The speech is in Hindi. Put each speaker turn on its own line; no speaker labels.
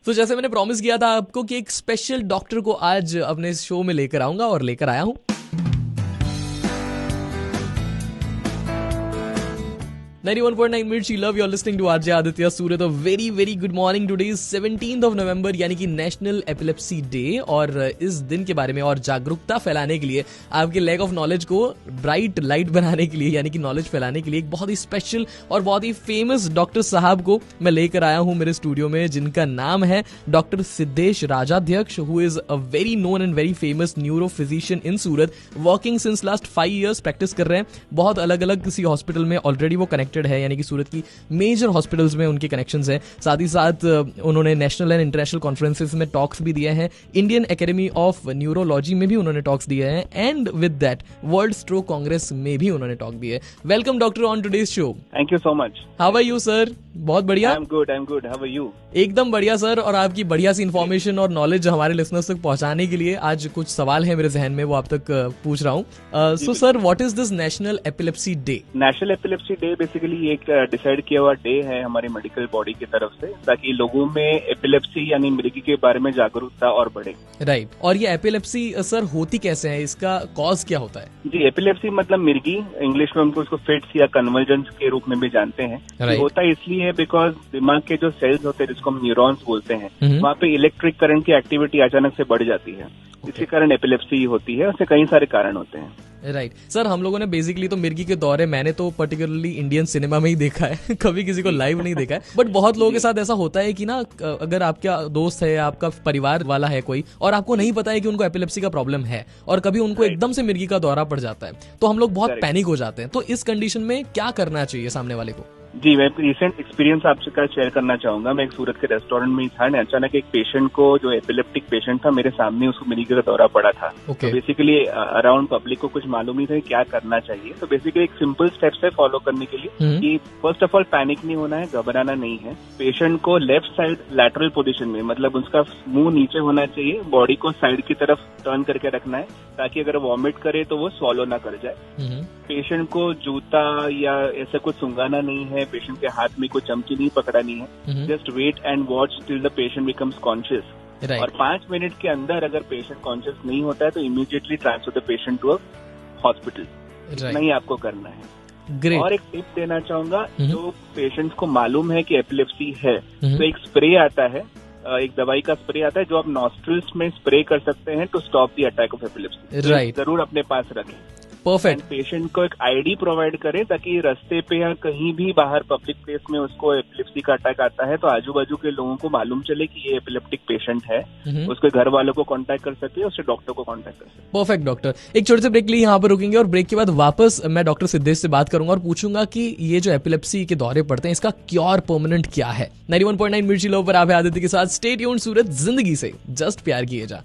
तो जैसे मैंने प्रॉमिस किया था आपको कि एक स्पेशल डॉक्टर को आज अपने इस शो में लेकर आऊंगा और लेकर आया हूं। 91.9 Mirchi love, you are listening to RJ Aditya Surat. Very very good morning. Today is 17th of November यानी कि नेशनल एपिलेप्सी डे। और इस दिन के बारे में और जागरूकता फैलाने के लिए, आपके लैक ऑफ नॉलेज को ब्राइट लाइट बनाने के लिए, यानी कि नॉलेज फैलाने के लिए एक बहुत ही स्पेशल और बहुत ही फेमस डॉक्टर साहब को मैं लेकर आया हूं मेरे स्टूडियो में, जिनका नाम है doctor Siddhesh Rajadhyaksha, who is a very known and very famous neuro physician in Surat, working since last 5 years, practice कर रहे हैं बहुत अलग अलग किसी हॉस्पिटल में ऑलरेडी वो कनेक्टेड है, यानी कि सूरत की मेजर हॉस्पिटल्स में उनके कनेक्शंस हैं। साथ ही साथ उन्होंने नेशनल एंड इंटरनेशनल कॉन्फ्रेंसेस में टॉक्स भी दिए हैं, इंडियन एकेडमी ऑफ न्यूरोलॉजी में भी उन्होंने टॉक्स दिए हैं, and with that world stroke congress में भी उन्होंने टॉक दिए। Welcome doctor on today's show.
Thank you so much.
How are you sir? बहुत बढ़िया।
I am good. How are you?
एकदम बढ़िया सर। और आपकी बढ़िया सी इन्फॉर्मेशन और नॉलेज हमारे लिसनर्स तक पहुंचाने के लिए आज कुछ सवाल है मेरे जहन में, वो आप तक पूछ रहा हूँ। So sir, what is this national epilepsy day?
National epilepsy day basically एक डिसाइड किया हुआ डे है हमारी मेडिकल बॉडी की तरफ से, ताकि लोगों में एपिलेप्सी यानी मृगी के बारे में जागरूकता और बढ़े।
राइट। और ये एपिलेप्सी सर होती कैसे है, इसका कॉज क्या होता है?
जी, एपिलेप्सी मतलब मिर्गी, इंग्लिश में हमको उसको फिट्स या कन्वर्जेंस के रूप में भी जानते हैं।
Right.
होता इसलिए है बिकॉज दिमाग के जो सेल्स होते हैं, जिसको हम न्यूरॉन्स बोलते हैं, वहाँ पे इलेक्ट्रिक करंट की एक्टिविटी अचानक से बढ़ जाती है। इसी कारण एपिलेप्सी होती है। उससे कई सारे कारण होते हैं।
राइट सर, हम लोगों ने बेसिकली तो मिर्गी के दौरे, मैंने तो पर्टिकुलरली इंडियन सिनेमा में ही देखा है कभी किसी को लाइव नहीं देखा है, बट बहुत लोगों के साथ ऐसा होता है कि ना, अगर आपका दोस्त है, आपका परिवार वाला है कोई, और आपको नहीं पता है कि उनको एपिलेप्सी का प्रॉब्लम है, और कभी उनको एकदम से मिर्गी का दौरा पड़ जाता है, तो हम लोग बहुत पैनिक हो जाते हैं। तो इस कंडीशन में क्या करना चाहिए सामने वाले को?
जी, मैं रिसेंट एक्सपीरियंस आपसे का शेयर करना चाहूंगा। मैं एक सूरत के रेस्टोरेंट में ही था, अचानक एक पेशेंट को, जो एपिलेप्टिक पेशेंट था, मेरे सामने उसको मिर्गी का दौरा पड़ा था। तो बेसिकली अराउंड पब्लिक को कुछ मालूम नहीं था कि क्या करना चाहिए। तो बेसिकली एक सिंपल स्टेप्स है फॉलो करने के लिए कि फर्स्ट ऑफ ऑल पैनिक नहीं होना है, घबराना नहीं है। पेशेंट को लेफ्ट साइड लैटरल पोजीशन में, मतलब उसका मुंह नीचे होना चाहिए, बॉडी को साइड की तरफ टर्न करके रखना है, ताकि अगर वॉमिट करे तो वो स्वॉलो ना कर जाए। पेशेंट को जूता या ऐसा कुछ सुंघाना नहीं है, पेशेंट के हाथ में कोई चमची नहीं पकड़नी है। Just wait and watch till the patient becomes conscious. और 5 मिनट के अंदर अगर पेशेंट कॉन्शियस नहीं होता है तो immediately transfer the patient to a hospital. नहीं आपको करना है। Great. और एक टिप देना चाहूंगा, जो पेशेंट्स को मालूम है कि एपिलेप्सी है, तो एक स्प्रे आता है, एक दवाई का स्प्रे आता है जो आप नॉस्ट्रिल्स में स्प्रे कर सकते हैं to stop the attack of epilepsy.
Right.
जरूर अपने पास रखें।
परफेक्ट।
पेशेंट को एक आईडी प्रोवाइड करें, ताकि रास्ते पे या कहीं भी बाहर पब्लिक प्लेस में उसको एपिलेप्सी का अटैक आता है तो आजू बाजू के लोगों को मालूम चले कि ये एपिलेप्टिक पेशेंट है, उसके घर वालों को कांटेक्ट कर सके, उससे डॉक्टर को कांटेक्ट कर सके।
Perfect doctor. एक छोटे से ब्रेक लिए यहाँ पर रुकेंगे, और ब्रेक के बाद वापस मैं डॉक्टर सिद्धेश से बात करूंगा और पूछूंगा कि ये जो एपिलेप्सी के दौरे पड़ते हैं, इसका क्योर परमानेंट क्या है। 91.9 मिर्ची लव पर आप हैं आदित्य के साथ। स्टे ट्यून्ड सूरत, जिंदगी से जस्ट प्यार किए जा।